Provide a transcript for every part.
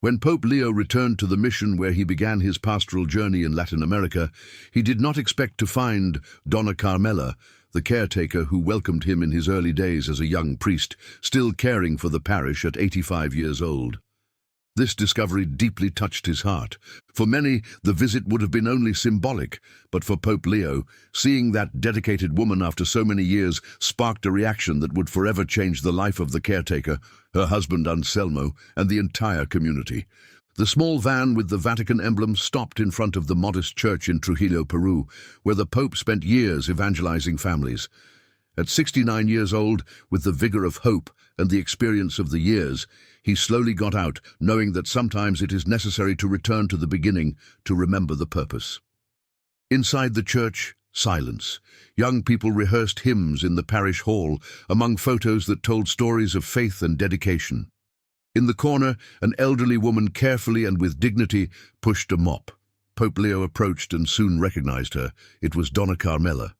When Pope Leo returned to the mission where he began his pastoral journey in Latin America, he did not expect to find Donna Carmela, the caretaker who welcomed him in his early days as a young priest, still caring for the parish at 85 years old. This discovery deeply touched his heart. For many, the visit would have been only symbolic, but for Pope Leo, seeing that dedicated woman after so many years sparked a reaction that would forever change the life of the caretaker, her husband Anselmo, and the entire community. The small van with the Vatican emblem stopped in front of the modest church in Trujillo, Peru, where the Pope spent years evangelizing families. At 69 years old, with the vigor of hope and the experience of the years, he slowly got out, knowing that sometimes it is necessary to return to the beginning to remember the purpose. Inside the church, silence. Young people rehearsed hymns in the parish hall, among photos that told stories of faith and dedication. In the corner, an elderly woman carefully and with dignity pushed a mop. Pope Leo approached and soon recognized her. It was Donna Carmela.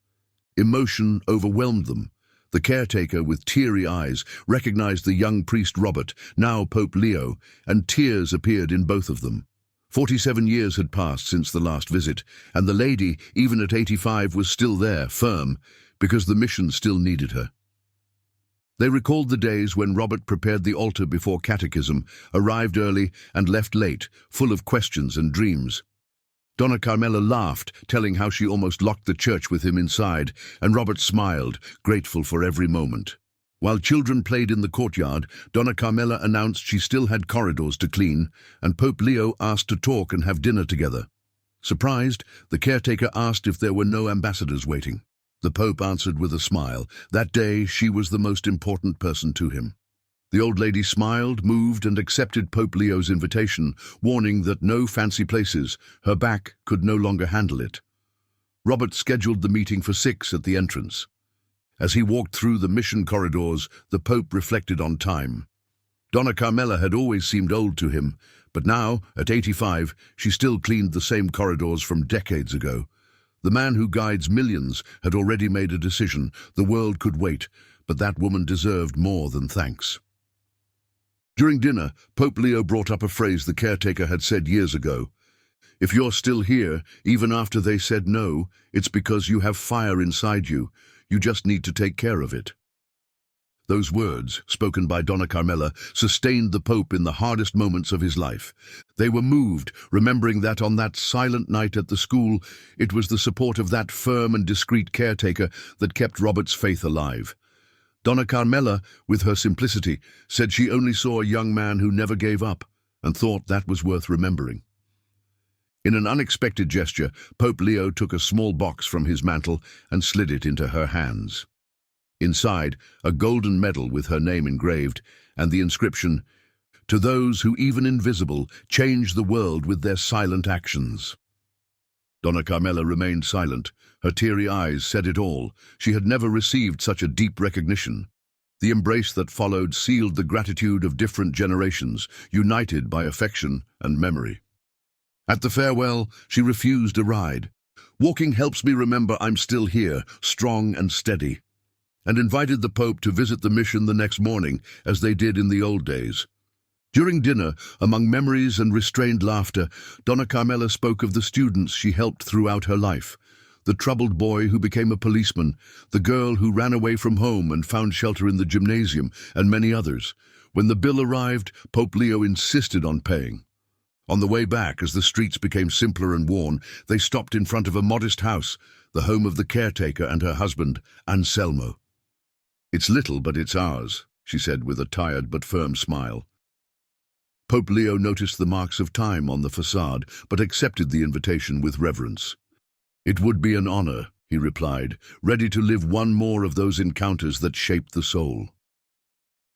Emotion overwhelmed them. The caretaker, with teary eyes, recognized the young priest Robert, now Pope Leo, and tears appeared in both of them. 47 years had passed since the last visit, and the lady, even at 85, was still there, firm, because the mission still needed her. They recalled the days when Robert prepared the altar before catechism, arrived early and left late, full of questions and dreams. Donna Carmela laughed, telling how she almost locked the church with him inside, and Robert smiled, grateful for every moment. While children played in the courtyard, Donna Carmela announced she still had corridors to clean, and Pope Leo asked to talk and have dinner together. Surprised, the caretaker asked if there were no ambassadors waiting. The Pope answered with a smile. That day, she was the most important person to him. The old lady smiled, moved, and accepted Pope Leo's invitation, warning that no fancy places, her back could no longer handle it. Robert scheduled the meeting for 6 at the entrance. As he walked through the mission corridors, the Pope reflected on time. Donna Carmela had always seemed old to him, but now, at 85, she still cleaned the same corridors from decades ago. The man who guides millions had already made a decision. The world could wait, but that woman deserved more than thanks. During dinner, Pope Leo brought up a phrase the caretaker had said years ago. If you're still here, even after they said no, it's because you have fire inside you. You just need to take care of it. Those words, spoken by Donna Carmela, sustained the Pope in the hardest moments of his life. They were moved, remembering that on that silent night at the school, it was the support of that firm and discreet caretaker that kept Robert's faith alive. Donna Carmela, with her simplicity, said she only saw a young man who never gave up, and thought that was worth remembering. In an unexpected gesture, Pope Leo took a small box from his mantle and slid it into her hands. Inside, a golden medal with her name engraved, and the inscription, "To those who, even invisible, change the world with their silent actions." Donna Carmela remained silent. Her teary eyes said it all. She had never received such a deep recognition. The embrace that followed sealed the gratitude of different generations, united by affection and memory. At the farewell, she refused a ride. "Walking helps me remember I'm still here, strong and steady," and invited the Pope to visit the mission the next morning, as they did in the old days. During dinner, among memories and restrained laughter, Donna Carmela spoke of the students she helped throughout her life. The troubled boy who became a policeman, the girl who ran away from home and found shelter in the gymnasium, and many others. When the bill arrived, Pope Leo insisted on paying. On the way back, as the streets became simpler and worn, they stopped in front of a modest house, the home of the caretaker and her husband, Anselmo. "It's little, but it's ours," she said with a tired but firm smile. Pope Leo noticed the marks of time on the facade, but accepted the invitation with reverence. "It would be an honor," he replied, ready to live one more of those encounters that shaped the soul.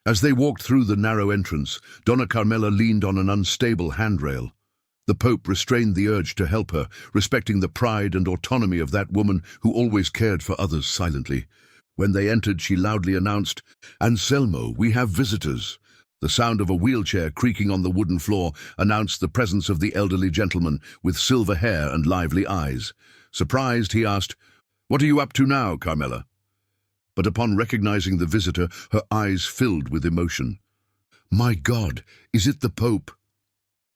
As they walked through the narrow entrance, Donna Carmela leaned on an unstable handrail. The Pope restrained the urge to help her, respecting the pride and autonomy of that woman who always cared for others silently. When they entered, she loudly announced, "Anselmo, we have visitors." The sound of a wheelchair creaking on the wooden floor announced the presence of the elderly gentleman with silver hair and lively eyes. Surprised, he asked, "What are you up to now, Carmela?" But upon recognizing the visitor, her eyes filled with emotion. "My God, is it the Pope?"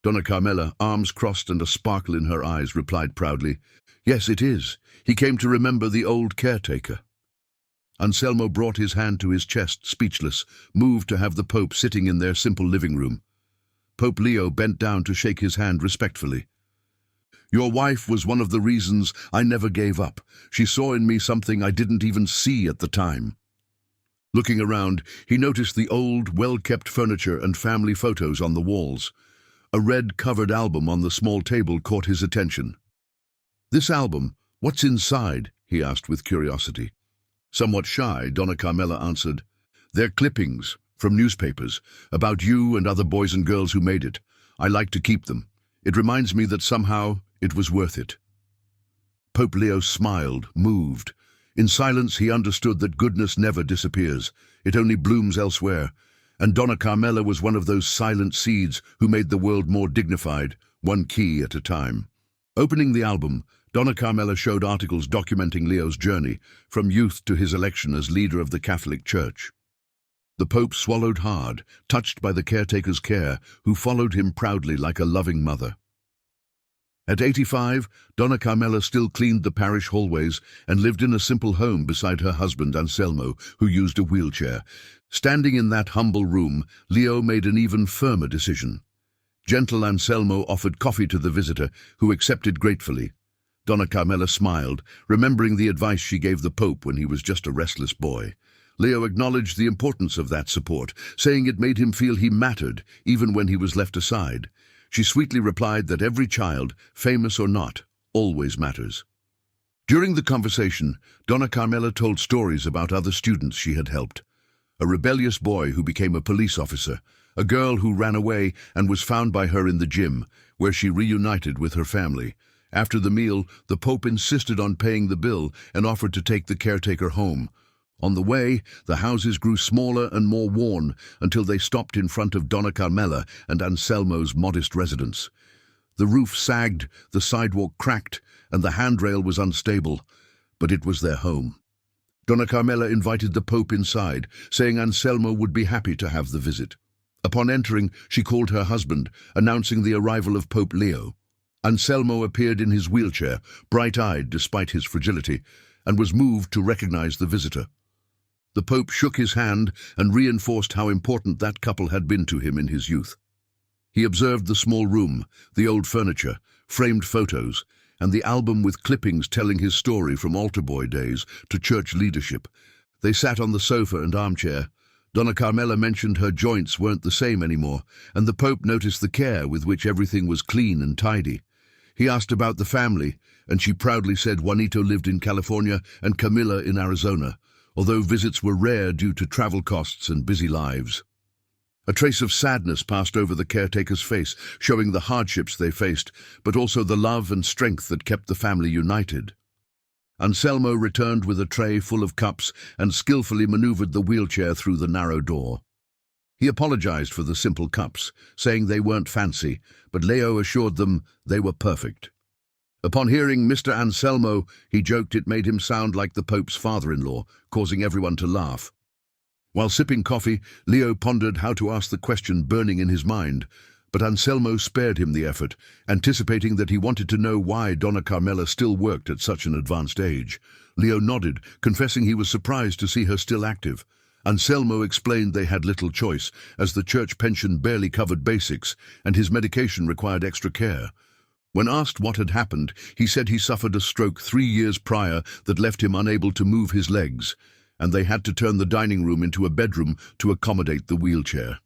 Donna Carmela, arms crossed and a sparkle in her eyes, replied proudly, "Yes, it is. He came to remember the old caretaker." Anselmo brought his hand to his chest, speechless, moved to have the Pope sitting in their simple living room. Pope Leo bent down to shake his hand respectfully. "Your wife was one of the reasons I never gave up. She saw in me something I didn't even see at the time." Looking around, he noticed the old, well-kept furniture and family photos on the walls. A red-covered album on the small table caught his attention. "This album, what's inside?" he asked with curiosity. Somewhat shy, Donna Carmela answered, "They're clippings from newspapers about you and other boys and girls who made it. I like to keep them. It reminds me that somehow it was worth it." Pope Leo smiled, moved. In silence he understood that goodness never disappears. It only blooms elsewhere. And Donna Carmela was one of those silent seeds who made the world more dignified, one key at a time. Opening the album, Donna Carmela showed articles documenting Leo's journey, from youth to his election as leader of the Catholic Church. The Pope swallowed hard, touched by the caretaker's care, who followed him proudly like a loving mother. At 85, Donna Carmela still cleaned the parish hallways and lived in a simple home beside her husband Anselmo, who used a wheelchair. Standing in that humble room, Leo made an even firmer decision. Gentle Anselmo offered coffee to the visitor, who accepted gratefully. Donna Carmela smiled, remembering the advice she gave the Pope when he was just a restless boy. Leo acknowledged the importance of that support, saying it made him feel he mattered, even when he was left aside. She sweetly replied that every child, famous or not, always matters. During the conversation, Donna Carmela told stories about other students she had helped. A rebellious boy who became a police officer, a girl who ran away and was found by her in the gym, where she reunited with her family. After the meal, the Pope insisted on paying the bill and offered to take the caretaker home. On the way, the houses grew smaller and more worn until they stopped in front of Donna Carmela and Anselmo's modest residence. The roof sagged, the sidewalk cracked, and the handrail was unstable, but it was their home. Donna Carmela invited the Pope inside, saying Anselmo would be happy to have the visit. Upon entering, she called her husband, announcing the arrival of Pope Leo. Anselmo appeared in his wheelchair, bright-eyed despite his fragility, and was moved to recognize the visitor. The Pope shook his hand and reinforced how important that couple had been to him in his youth. He observed the small room, the old furniture, framed photos, and the album with clippings telling his story from altar boy days to church leadership. They sat on the sofa and armchair. Donna Carmela mentioned her joints weren't the same anymore, and the Pope noticed the care with which everything was clean and tidy. He asked about the family, and she proudly said Juanito lived in California and Camilla in Arizona, although visits were rare due to travel costs and busy lives. A trace of sadness passed over the caretaker's face, showing the hardships they faced, but also the love and strength that kept the family united. Anselmo returned with a tray full of cups and skillfully maneuvered the wheelchair through the narrow door. He apologized for the simple cups, saying they weren't fancy, but Leo assured them they were perfect. Upon hearing Mr. Anselmo, he joked it made him sound like the Pope's father-in-law, causing everyone to laugh. While sipping coffee, Leo pondered how to ask the question burning in his mind, but Anselmo spared him the effort, anticipating that he wanted to know why Donna Carmela still worked at such an advanced age. Leo nodded, confessing he was surprised to see her still active. Anselmo explained they had little choice, as the church pension barely covered basics, and his medication required extra care. When asked what had happened, he said he suffered a stroke 3 years prior that left him unable to move his legs, and they had to turn the dining room into a bedroom to accommodate the wheelchair.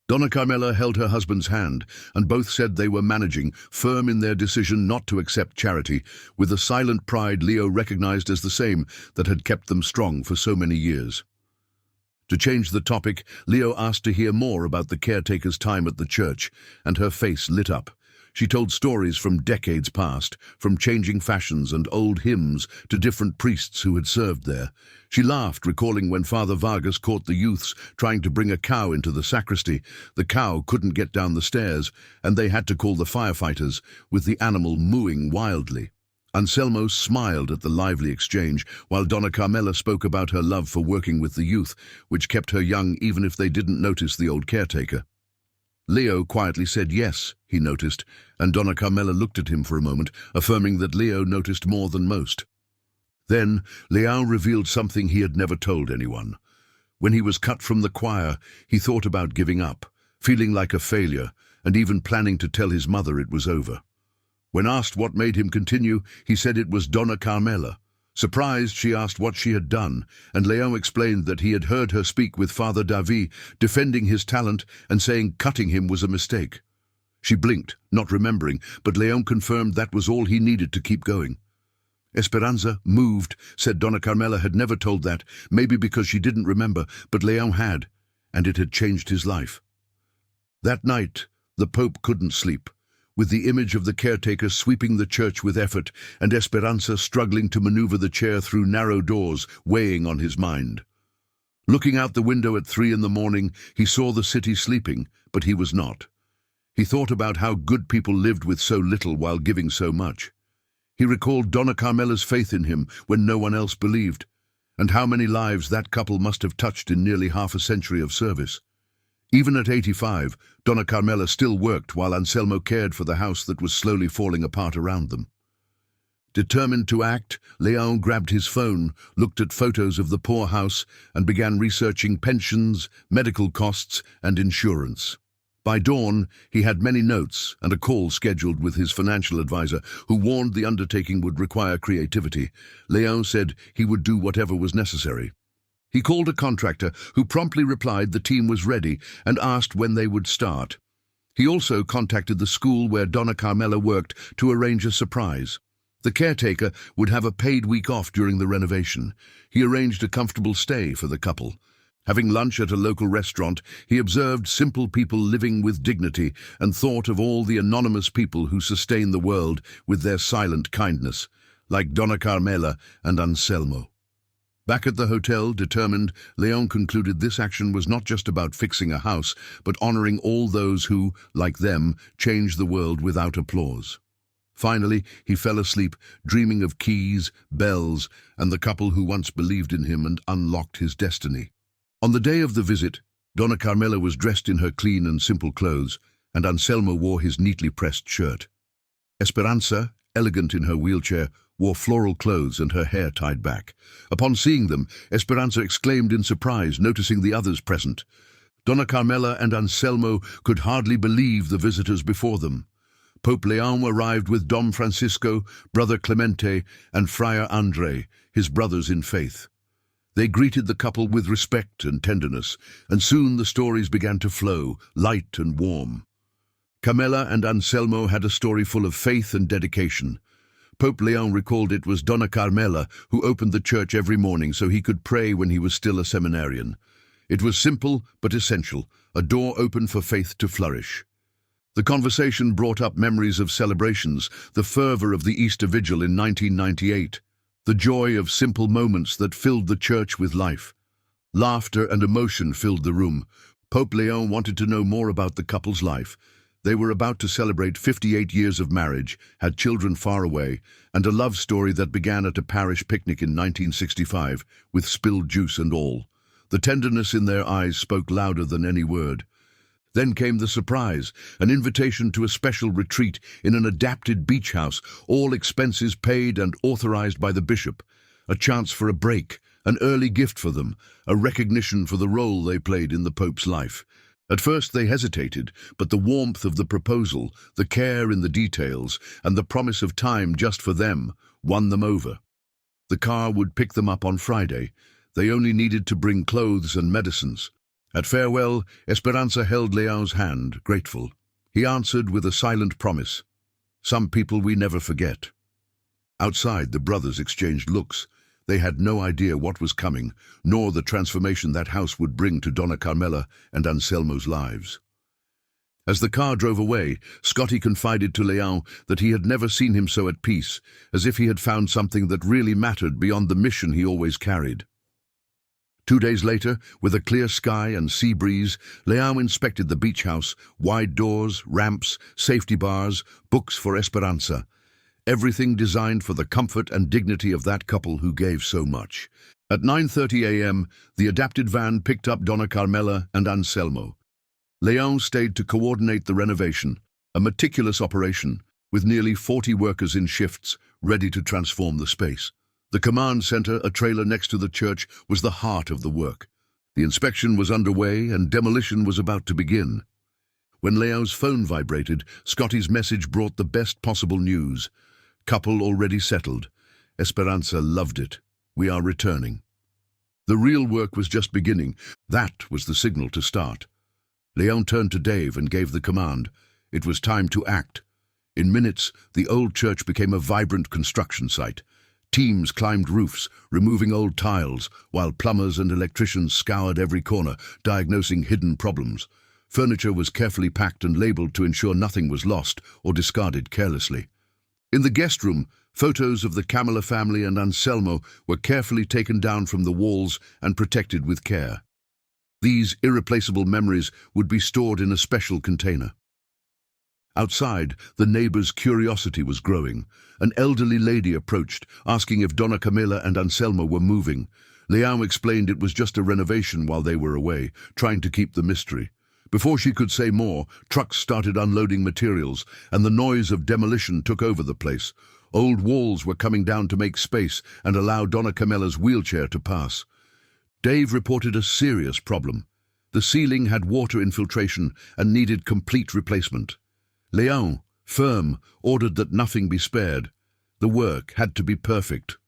Donna Carmela held her husband's hand, and both said they were managing, firm in their decision not to accept charity, with a silent pride Leo recognized as the same that had kept them strong for so many years. To change the topic, Leo asked to hear more about the caretaker's time at the church, and her face lit up. She told stories from decades past, from changing fashions and old hymns to different priests who had served there. She laughed, recalling when Father Vargas caught the youths trying to bring a cow into the sacristy. The cow couldn't get down the stairs, and they had to call the firefighters, with the animal mooing wildly. Anselmo smiled at the lively exchange, while Donna Carmela spoke about her love for working with the youth, which kept her young even if they didn't notice the old caretaker. Leo quietly said yes, he noticed, and Donna Carmela looked at him for a moment, affirming that Leo noticed more than most. Then Leo revealed something he had never told anyone. When he was cut from the choir, he thought about giving up, feeling like a failure, and even planning to tell his mother it was over. When asked what made him continue, he said it was Donna Carmela. Surprised, she asked what she had done, and Leo explained that he had heard her speak with Father David, defending his talent and saying cutting him was a mistake. She blinked, not remembering, but Leon confirmed that was all he needed to keep going. Esperanza, moved, said Donna Carmela had never told that, maybe because she didn't remember, but Leon had, and it had changed his life. That night, the Pope couldn't sleep, with the image of the caretaker sweeping the church with effort and Esperanza struggling to maneuver the chair through narrow doors, weighing on his mind. Looking out the window at 3 a.m, he saw the city sleeping, but he was not. He thought about how good people lived with so little while giving so much. He recalled Donna Carmela's faith in him when no one else believed, and how many lives that couple must have touched in nearly half a century of service. Even at 85, Donna Carmela still worked while Anselmo cared for the house that was slowly falling apart around them. Determined to act, Leon grabbed his phone, looked at photos of the poor house, and began researching pensions, medical costs, and insurance. By dawn, he had many notes and a call scheduled with his financial advisor, who warned the undertaking would require creativity. Leon said he would do whatever was necessary. He called a contractor who promptly replied the team was ready and asked when they would start. He also contacted the school where Donna Carmela worked to arrange a surprise. The caretaker would have a paid week off during the renovation. He arranged a comfortable stay for the couple. Having lunch at a local restaurant, he observed simple people living with dignity and thought of all the anonymous people who sustain the world with their silent kindness, like Donna Carmela and Anselmo. Back at the hotel, determined, Leon concluded this action was not just about fixing a house, but honoring all those who, like them, changed the world without applause. Finally, he fell asleep, dreaming of keys, bells, and the couple who once believed in him and unlocked his destiny. On the day of the visit, Donna Carmela was dressed in her clean and simple clothes, and Anselmo wore his neatly pressed shirt. Esperanza, elegant in her wheelchair, wore floral clothes and her hair tied back. Upon seeing them, Esperanza exclaimed in surprise, noticing the others present. Donna Carmela and Anselmo could hardly believe the visitors before them. Pope Leon arrived with Dom Francisco, Brother Clemente, and Friar Andre, his brothers in faith. They greeted the couple with respect and tenderness, and soon the stories began to flow, light and warm. Carmela and Anselmo had a story full of faith and dedication. Pope Leon recalled it was Donna Carmela who opened the church every morning so he could pray when he was still a seminarian. It was simple but essential, a door open for faith to flourish. The conversation brought up memories of celebrations, the fervor of the Easter Vigil in 1998, the joy of simple moments that filled the church with life. Laughter and emotion filled the room. Pope Leon wanted to know more about the couple's life. They were about to celebrate 58 years of marriage, had children far away, and a love story that began at a parish picnic in 1965, with spilled juice and all. The tenderness in their eyes spoke louder than any word. Then came the surprise, an invitation to a special retreat in an adapted beach house, all expenses paid and authorized by the bishop. A chance for a break, an early gift for them, a recognition for the role they played in the Pope's life. At first they hesitated, but the warmth of the proposal, the care in the details, and the promise of time just for them won them over. The car would pick them up on Friday. They only needed to bring clothes and medicines. At farewell, Esperanza held Leon's hand, grateful. He answered with a silent promise. Some people we never forget. Outside, the brothers exchanged looks. They had no idea what was coming, nor the transformation that house would bring to Donna Carmela and Anselmo's lives. As the car drove away, Scotty confided to Leon that he had never seen him so at peace, as if he had found something that really mattered beyond the mission he always carried. 2 days later, with a clear sky and sea breeze, Leon inspected the beach house, wide doors, ramps, safety bars, books for Esperanza. Everything designed for the comfort and dignity of that couple who gave so much. At 9:30 a.m., the adapted van picked up Donna Carmela and Anselmo. Leon stayed to coordinate the renovation, a meticulous operation, with nearly 40 workers in shifts ready to transform the space. The command center, a trailer next to the church, was the heart of the work. The inspection was underway and demolition was about to begin. When Leo's phone vibrated, Scotty's message brought the best possible news. Couple already settled. Esperanza loved it. We are returning. The real work was just beginning. That was the signal to start. Leon turned to Dave and gave the command. It was time to act. In minutes, the old church became a vibrant construction site. Teams climbed roofs, removing old tiles, while plumbers and electricians scoured every corner, diagnosing hidden problems. Furniture was carefully packed and labeled to ensure nothing was lost or discarded carelessly. In the guest room, photos of the Camilla family and Anselmo were carefully taken down from the walls and protected with care. These irreplaceable memories would be stored in a special container. Outside, the neighbors' curiosity was growing. An elderly lady approached, asking if Donna Camilla and Anselmo were moving. Leão explained it was just a renovation while they were away, trying to keep the mystery. Before she could say more, trucks started unloading materials, and the noise of demolition took over the place. Old walls were coming down to make space and allow Donna Camilla's wheelchair to pass. Dave reported a serious problem. The ceiling had water infiltration and needed complete replacement. Leão, firm, ordered that nothing be spared. The work had to be perfect.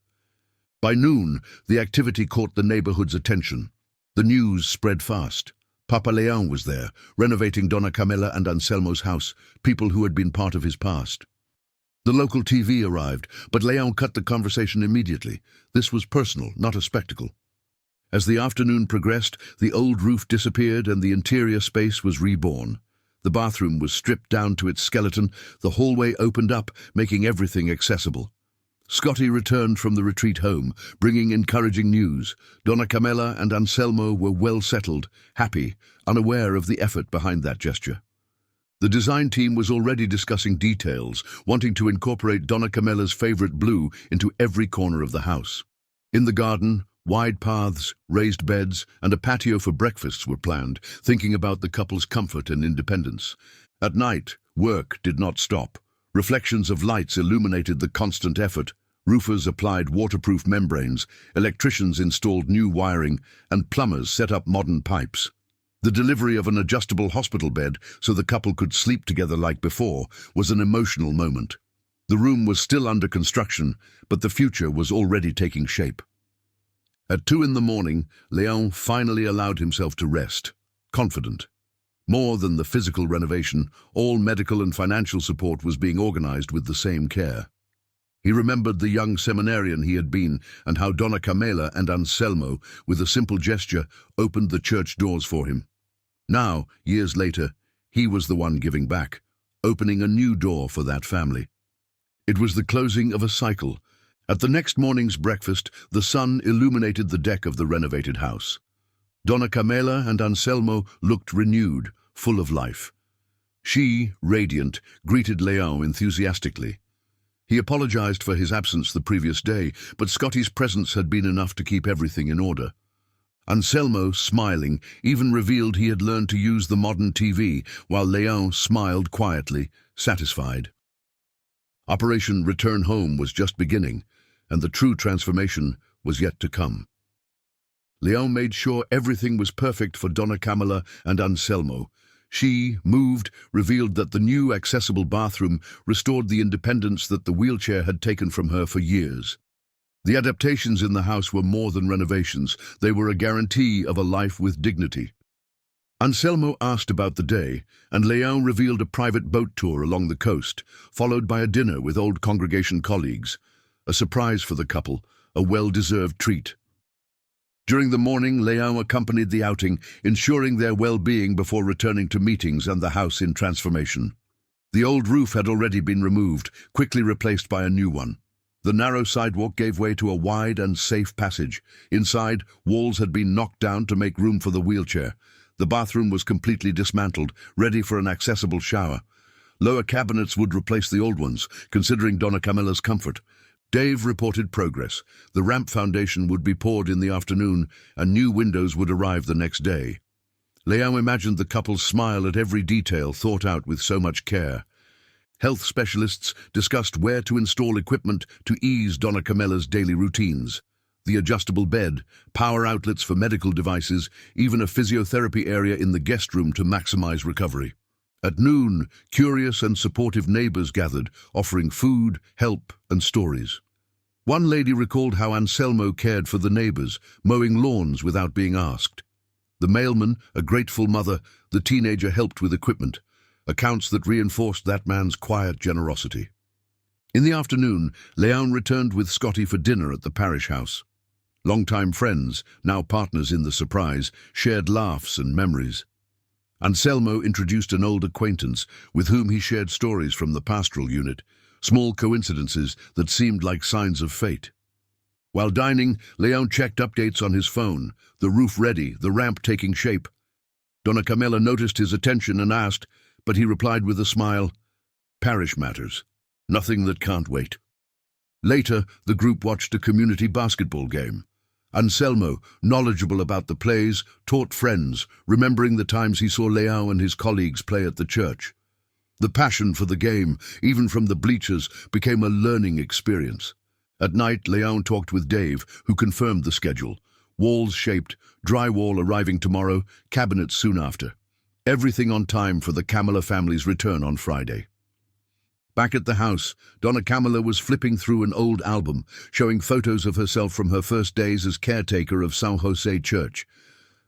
By noon, the activity caught the neighborhood's attention. The news spread fast. Papa Leão was there, renovating Donna Camilla and Anselmo's house, people who had been part of his past. The local TV arrived, but Leão cut the conversation immediately. This was personal, not a spectacle. As the afternoon progressed, the old roof disappeared and the interior space was reborn. The bathroom was stripped down to its skeleton, the hallway opened up, making everything accessible. Scotty returned from the retreat home, bringing encouraging news. Donna Camilla and Anselmo were well settled, happy, unaware of the effort behind that gesture. The design team was already discussing details, wanting to incorporate Donna Camilla's favorite blue into every corner of the house. In the garden, wide paths, raised beds, and a patio for breakfasts were planned, thinking about the couple's comfort and independence. At night, work did not stop. Reflections of lights illuminated the constant effort. Roofers applied waterproof membranes, electricians installed new wiring, and plumbers set up modern pipes. The delivery of an adjustable hospital bed so the couple could sleep together like before was an emotional moment. The room was still under construction, but the future was already taking shape. At 2 in the morning, Leão finally allowed himself to rest, confident. More than the physical renovation, all medical and financial support was being organized with the same care. He remembered the young seminarian he had been and how Donna Camilla and Anselmo, with a simple gesture, opened the church doors for him. Now, years later, he was the one giving back, opening a new door for that family. It was the closing of a cycle. At the next morning's breakfast, the sun illuminated the deck of the renovated house. Donna Camilla and Anselmo looked renewed, full of life. She, radiant, greeted Leão enthusiastically. He apologized for his absence the previous day, but Scotty's presence had been enough to keep everything in order. Anselmo, smiling, even revealed he had learned to use the modern TV, while Leão smiled quietly, satisfied. Operation Return Home was just beginning, and the true transformation was yet to come. Leão made sure everything was perfect for Donna Camilla and Anselmo. She, moved, revealed that the new accessible bathroom restored the independence that the wheelchair had taken from her for years. The adaptations in the house were more than renovations. They were a guarantee of a life with dignity. Anselmo asked about the day, and Leão revealed a private boat tour along the coast, followed by a dinner with old congregation colleagues. A surprise for the couple, a well-deserved treat. During the morning, Leão accompanied the outing, ensuring their well-being before returning to meetings and the house in transformation. The old roof had already been removed, quickly replaced by a new one. The narrow sidewalk gave way to a wide and safe passage. Inside, walls had been knocked down to make room for the wheelchair. The bathroom was completely dismantled, ready for an accessible shower. Lower cabinets would replace the old ones, considering Donna Camilla's comfort. Dave reported progress. The ramp foundation would be poured in the afternoon, and new windows would arrive the next day. Leão imagined the couple's smile at every detail thought out with so much care. Health specialists discussed where to install equipment to ease Donna Camella's daily routines. The adjustable bed, power outlets for medical devices, even a physiotherapy area in the guest room to maximize recovery. At noon, curious and supportive neighbors gathered, offering food, help, and stories. One lady recalled how Anselmo cared for the neighbors, mowing lawns without being asked. The mailman, a grateful mother, the teenager helped with equipment, accounts that reinforced that man's quiet generosity. In the afternoon, Leão returned with Scotty for dinner at the parish house. Longtime friends, now partners in the surprise, shared laughs and memories. Anselmo introduced an old acquaintance with whom he shared stories from the pastoral unit, small coincidences that seemed like signs of fate. While dining, Leão checked updates on his phone, the roof ready, the ramp taking shape. Donna Camella noticed his attention and asked, but he replied with a smile, "Parish matters, nothing that can't wait." Later, the group watched a community basketball game. Anselmo, knowledgeable about the plays, taught friends, remembering the times he saw Leão and his colleagues play at the church. The passion for the game, even from the bleachers, became a learning experience. At night, Leão talked with Dave, who confirmed the schedule. Walls shaped, drywall arriving tomorrow, cabinets soon after. Everything on time for the Camella family's return on Friday. Back at the house, Donna Camella was flipping through an old album, showing photos of herself from her first days as caretaker of São José Church.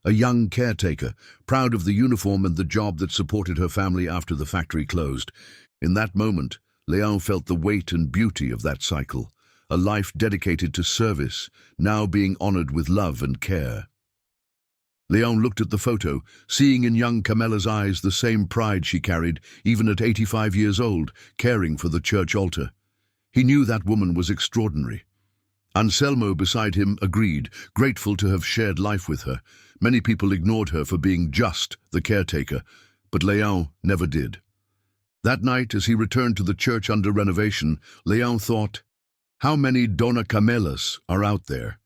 A young caretaker, proud of the uniform and the job that supported her family after the factory closed. In that moment, Leão felt the weight and beauty of that cycle, a life dedicated to service, now being honored with love and care. Leão looked at the photo, seeing in young Camella's eyes the same pride she carried, even at 85 years old, caring for the church altar. He knew that woman was extraordinary. Anselmo beside him agreed, grateful to have shared life with her. Many people ignored her for being just the caretaker, but Leão never did. That night, as he returned to the church under renovation, Leão thought, how many Dona Camellas are out there?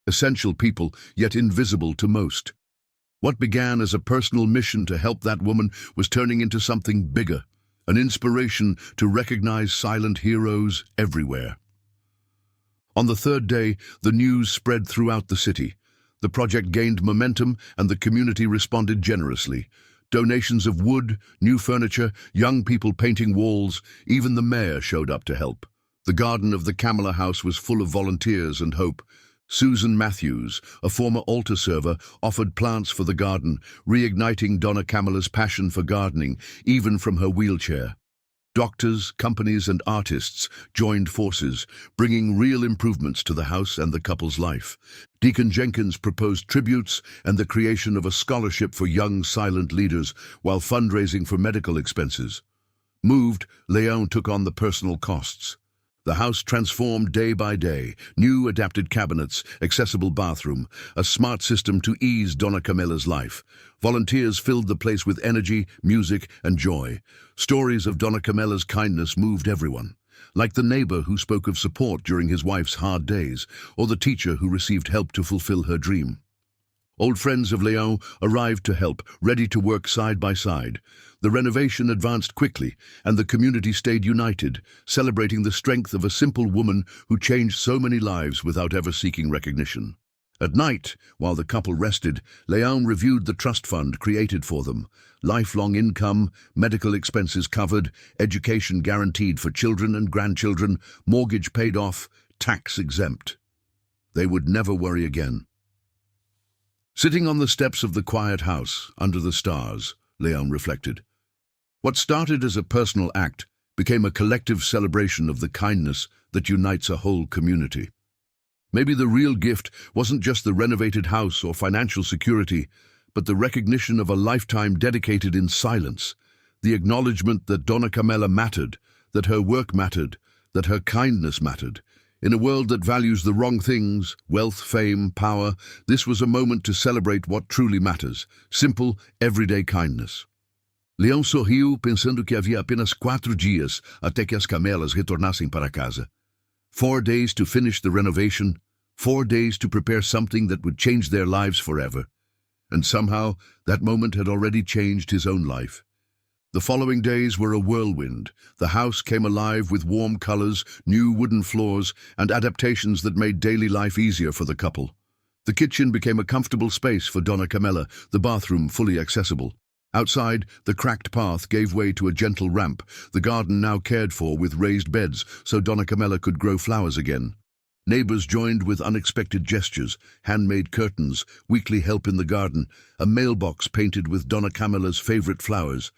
Essential people, yet invisible to most. What began as a personal mission to help that woman was turning into something bigger, an inspiration to recognize silent heroes everywhere. On the third day, the news spread throughout the city. The project gained momentum and the community responded generously. Donations of wood, new furniture, young people painting walls, even the mayor showed up to help. The garden of the Camella house was full of volunteers and hope. Susan Matthews, a former altar server, offered plants for the garden, reigniting Donna Camella's passion for gardening, even from her wheelchair. Doctors, companies and artists joined forces, bringing real improvements to the house and the couple's life. Deacon Jenkins proposed tributes and the creation of a scholarship for young silent leaders, while fundraising for medical expenses. Moved, Leão took on the personal costs. The house transformed day by day, new adapted cabinets, accessible bathroom, a smart system to ease Donna Camella's life. Volunteers filled the place with energy, music, and joy. Stories of Donna Camella's kindness moved everyone, like the neighbor who spoke of support during his wife's hard days, or the teacher who received help to fulfill her dream. Old friends of Leão arrived to help, ready to work side by side. The renovation advanced quickly, and the community stayed united, celebrating the strength of a simple woman who changed so many lives without ever seeking recognition. At night, while the couple rested, Leão reviewed the trust fund created for them. Lifelong income, medical expenses covered, education guaranteed for children and grandchildren, mortgage paid off, tax exempt. They would never worry again. Sitting on the steps of the quiet house, under the stars, Leão reflected. What started as a personal act became a collective celebration of the kindness that unites a whole community. Maybe the real gift wasn't just the renovated house or financial security, but the recognition of a lifetime dedicated in silence, the acknowledgement that Donna Camella mattered, that her work mattered, that her kindness mattered. In a world that values the wrong things, wealth, fame, power, this was a moment to celebrate what truly matters, simple, everyday kindness. Leão sorriu pensando que havia apenas 4 dias até que as camelas retornassem para casa. 4 days to finish the renovation, 4 days to prepare something that would change their lives forever. and somehow that moment had already changed his own life. The following days were a whirlwind. The house came alive with warm colors, new wooden floors, and adaptations that made daily life easier for the couple. The kitchen became a comfortable space for Donna Camilla, the bathroom fully accessible. Outside, the cracked path gave way to a gentle ramp, the garden now cared for with raised beds so Donna Camilla could grow flowers again. Neighbors joined with unexpected gestures, handmade curtains, weekly help in the garden, a mailbox painted with Donna Camilla's favorite flowers.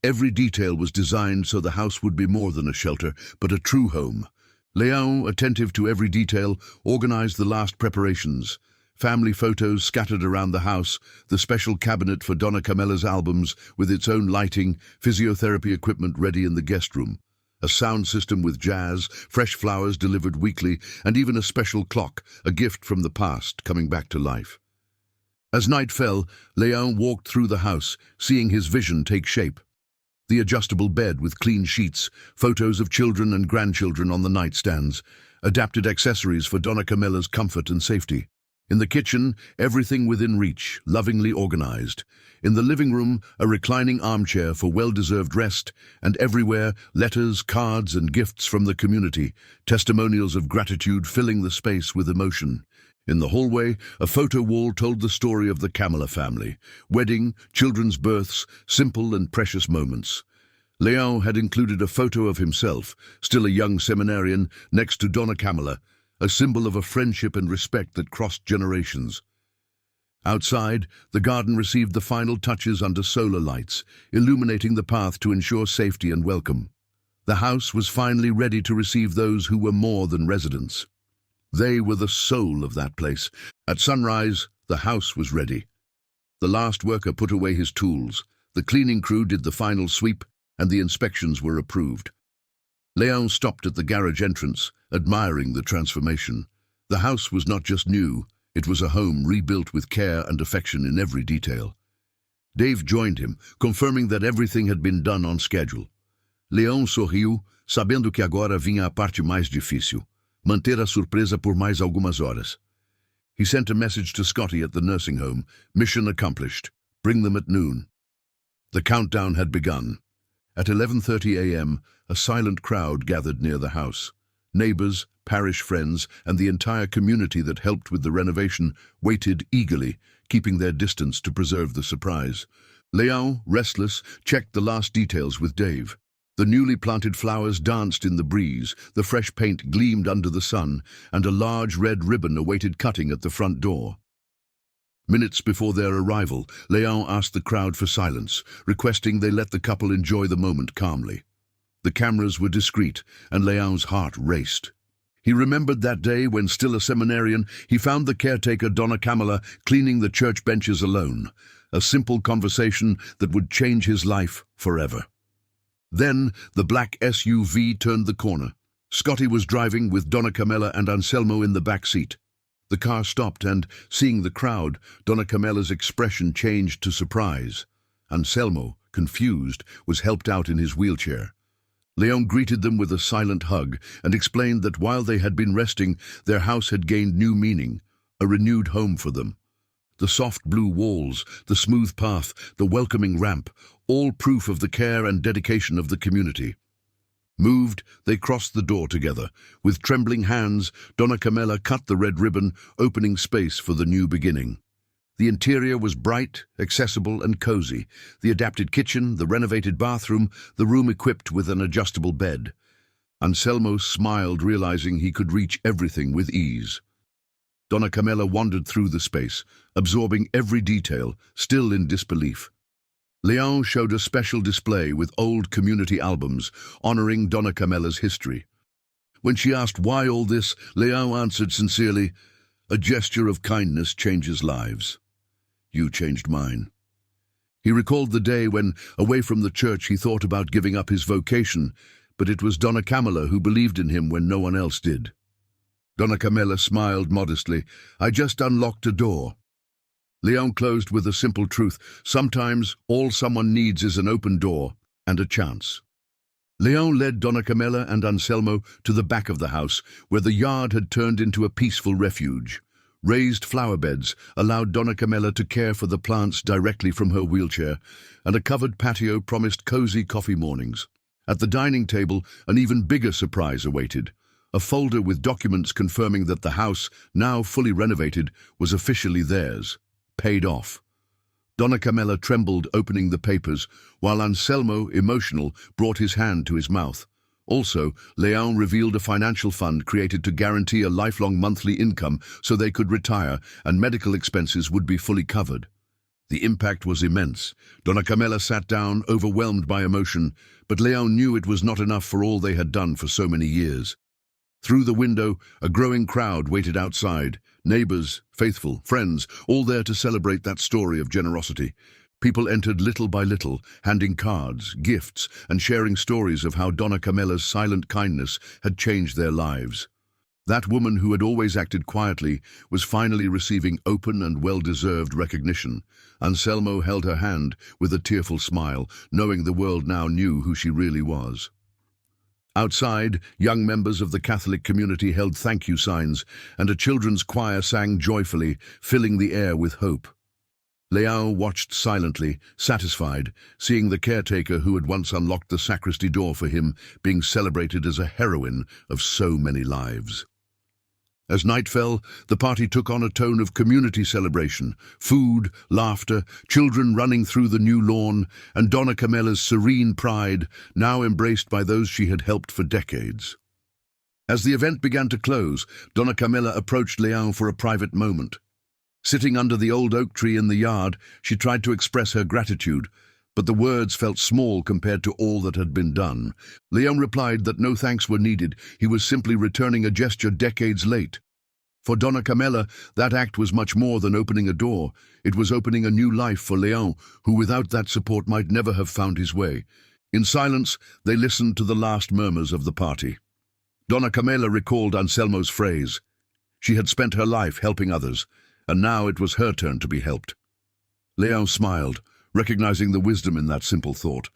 Every detail was designed so the house would be more than a shelter, but a true home. Leon, attentive to every detail, organized the last preparations. Family photos scattered around the house, the special cabinet for Donna Camilla's albums with its own lighting, physiotherapy equipment ready in the guest room, a sound system with jazz, fresh flowers delivered weekly, and even a special clock, a gift from the past coming back to life. As night fell, Leon walked through the house, seeing his vision take shape. The adjustable bed with clean sheets, photos of children and grandchildren on the nightstands, adapted accessories for Donna Camilla's comfort and safety. In the kitchen, everything within reach, lovingly organized. In the living room, a reclining armchair for well-deserved rest, and everywhere, letters, cards, and gifts from the community, testimonials of gratitude filling the space with emotion. In the hallway, a photo wall told the story of the Camilla family. Wedding, children's births, simple and precious moments. Leon had included a photo of himself, still a young seminarian, next to Donna Camilla, a symbol of a friendship and respect that crossed generations. Outside, the garden received the final touches under solar lights, illuminating the path to ensure safety and welcome. The house was finally ready to receive those who were more than residents. They were the soul of that place. At sunrise, the house was ready. The last worker put away his tools, the cleaning crew did the final sweep, and the inspections were approved. Leon stopped at the garage entrance, admiring the transformation. The house was not just new, it was a home rebuilt with care and affection in every detail. Dave joined him, confirming that everything had been done on schedule. Leon sorriu, sabendo que agora vinha a parte mais difícil, manter a surpresa por mais algumas horas. He sent a message to Scotty at the nursing home, mission accomplished, bring them at noon. The countdown had begun. At 11:30 a.m., a silent crowd gathered near the house. Neighbors, parish friends, and the entire community that helped with the renovation waited eagerly, keeping their distance to preserve the surprise. Leon, restless, checked the last details with Dave. The newly planted flowers danced in the breeze, the fresh paint gleamed under the sun, and a large red ribbon awaited cutting at the front door. Minutes before their arrival, Leon asked the crowd for silence, requesting they let the couple enjoy the moment calmly. The cameras were discreet, and Leon's heart raced. He remembered that day when, still a seminarian, he found the caretaker Donna Camilla cleaning the church benches alone, a simple conversation that would change his life forever. Then, the black SUV turned the corner. Scotty was driving with Donna Camilla and Anselmo in the back seat. The car stopped and, seeing the crowd, Donna Camilla's expression changed to surprise. Anselmo, confused, was helped out in his wheelchair. Leon greeted them with a silent hug and explained that while they had been resting, their house had gained new meaning, a renewed home for them. The soft blue walls, the smooth path, the welcoming ramp, all proof of the care and dedication of the community. Moved, they crossed the door together. With trembling hands, Donna Camilla cut the red ribbon, opening space for the new beginning. The interior was bright, accessible, and cozy. The adapted kitchen, the renovated bathroom, the room equipped with an adjustable bed. Anselmo smiled, realizing he could reach everything with ease. Donna Camilla wandered through the space, absorbing every detail, still in disbelief. Leon showed a special display with old community albums, honoring Donna Camilla's history. When she asked why all this, Leon answered sincerely, "A gesture of kindness changes lives. You changed mine." He recalled the day when, away from the church, he thought about giving up his vocation, but it was Donna Camilla who believed in him when no one else did. Donna Camilla smiled modestly. "I just unlocked a door." Leon closed with a simple truth. Sometimes all someone needs is an open door and a chance. Leon led Donna Camilla and Anselmo to the back of the house, where the yard had turned into a peaceful refuge. Raised flower beds allowed Donna Camilla to care for the plants directly from her wheelchair, and a covered patio promised cozy coffee mornings. At the dining table, an even bigger surprise awaited. A folder with documents confirming that the house, now fully renovated, was officially theirs, paid off. Donna Camilla trembled opening the papers, while Anselmo, emotional, brought his hand to his mouth. Also, Leão revealed a financial fund created to guarantee a lifelong monthly income so they could retire and medical expenses would be fully covered. The impact was immense. Donna Camilla sat down, overwhelmed by emotion, but Leão knew it was not enough for all they had done for so many years. Through the window, a growing crowd waited outside. Neighbors, faithful, friends, all there to celebrate that story of generosity. People entered little by little, handing cards, gifts, and sharing stories of how Donna Camilla's silent kindness had changed their lives. That woman who had always acted quietly was finally receiving open and well-deserved recognition. Anselmo held her hand with a tearful smile, knowing the world now knew who she really was. Outside, young members of the Catholic community held thank you signs, and a children's choir sang joyfully, filling the air with hope. Leão watched silently, satisfied, seeing the caretaker who had once unlocked the sacristy door for him being celebrated as a heroine of so many lives. As night fell, the party took on a tone of community celebration, food, laughter, children running through the new lawn, and Donna Camilla's serene pride, now embraced by those she had helped for decades. As the event began to close, Donna Camilla approached Leão for a private moment. Sitting under the old oak tree in the yard, she tried to express her gratitude, but the words felt small compared to all that had been done. Leão replied that no thanks were needed, he was simply returning a gesture decades late. For Donna Camilla, that act was much more than opening a door. It was opening a new life for Leão, who without that support might never have found his way. In silence, they listened to the last murmurs of the party. Donna Camilla recalled Anselmo's phrase. She had spent her life helping others, and now it was her turn to be helped. Leão smiled, recognizing the wisdom in that simple thought.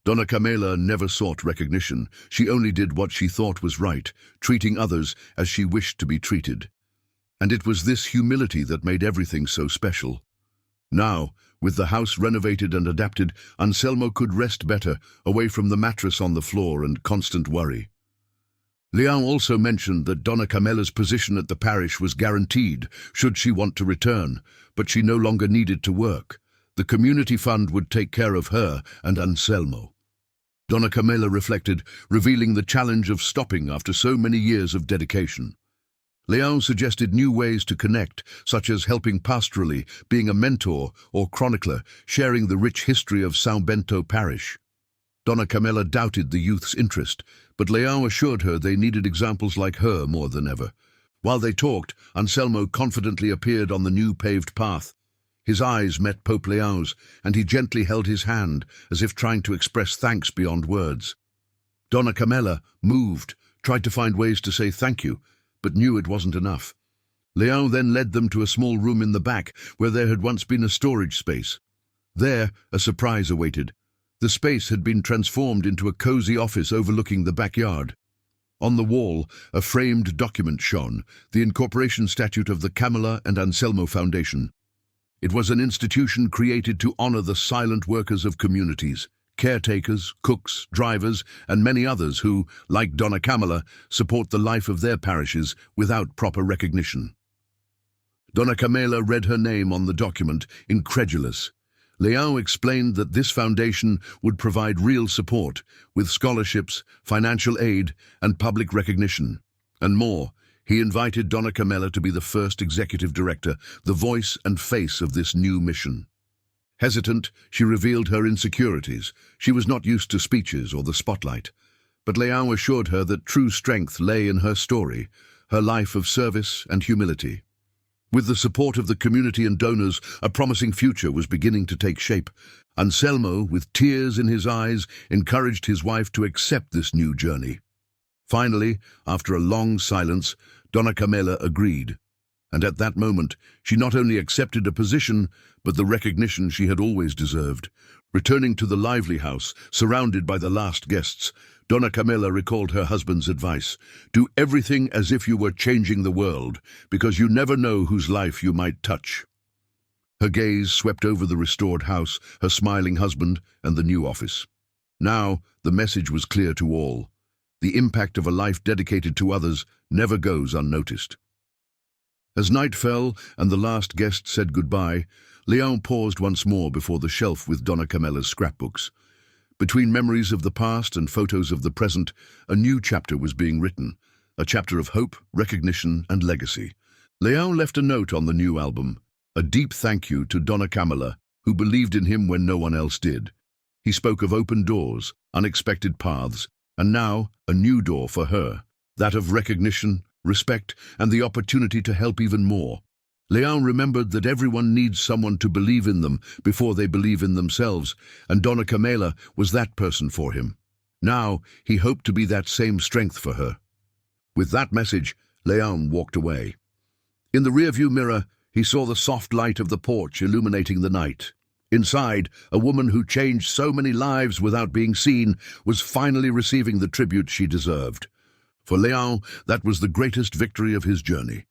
Donna Camilla never sought recognition. She only did what she thought was right, treating others as she wished to be treated. And it was this humility that made everything so special. Now, with the house renovated and adapted, Anselmo could rest better, away from the mattress on the floor and constant worry. Leão also mentioned that Donna Camilla's position at the parish was guaranteed, should she want to return, but she no longer needed to work. The community fund would take care of her and Anselmo. Donna Camilla reflected, revealing the challenge of stopping after so many years of dedication. Leão suggested new ways to connect, such as helping pastorally, being a mentor or chronicler, sharing the rich history of São Bento parish. Donna Camilla doubted the youth's interest, but Leão assured her they needed examples like her more than ever. While they talked, Anselmo confidently appeared on the new paved path. His eyes met Pope Leão's, and he gently held his hand, as if trying to express thanks beyond words. Donna Camilla, moved, tried to find ways to say thank you, but knew it wasn't enough. Leão then led them to a small room in the back, where there had once been a storage space. There, a surprise awaited. The space had been transformed into a cozy office overlooking the backyard. On the wall, a framed document shone, the incorporation statute of the Camilla and Anselmo Foundation. It was an institution created to honor the silent workers of communities, caretakers, cooks, drivers, and many others who, like Donna Camilla, support the life of their parishes without proper recognition. Donna Camilla read her name on the document, incredulous. Leão explained that this foundation would provide real support, with scholarships, financial aid, and public recognition. And more, he invited Donna Camilla to be the first executive director, the voice and face of this new mission. Hesitant, she revealed her insecurities. She was not used to speeches or the spotlight. But Leão assured her that true strength lay in her story, her life of service and humility. With the support of the community and donors, a promising future was beginning to take shape. Anselmo, with tears in his eyes, encouraged his wife to accept this new journey. Finally, after a long silence, Donna Camilla agreed. And at that moment, she not only accepted a position, but the recognition she had always deserved. Returning to the lively house, surrounded by the last guests, Donna Camilla recalled her husband's advice. Do everything as if you were changing the world, because you never know whose life you might touch. Her gaze swept over the restored house, her smiling husband, and the new office. Now, the message was clear to all. The impact of a life dedicated to others never goes unnoticed. As night fell and the last guest said goodbye, Leon paused once more before the shelf with Donna Camilla's scrapbooks. Between memories of the past and photos of the present, a new chapter was being written, a chapter of hope, recognition, and legacy. Leon left a note on the new album, a deep thank you to Donna Camilla, who believed in him when no one else did. He spoke of open doors, unexpected paths, and now a new door for her, that of recognition, respect, and the opportunity to help even more. Leon remembered that everyone needs someone to believe in them before they believe in themselves, and Donna Camilla was that person for him. Now, he hoped to be that same strength for her. With that message, Leon walked away. In the rearview mirror, he saw the soft light of the porch illuminating the night. Inside, a woman who changed so many lives without being seen was finally receiving the tribute she deserved. For Leon, that was the greatest victory of his journey.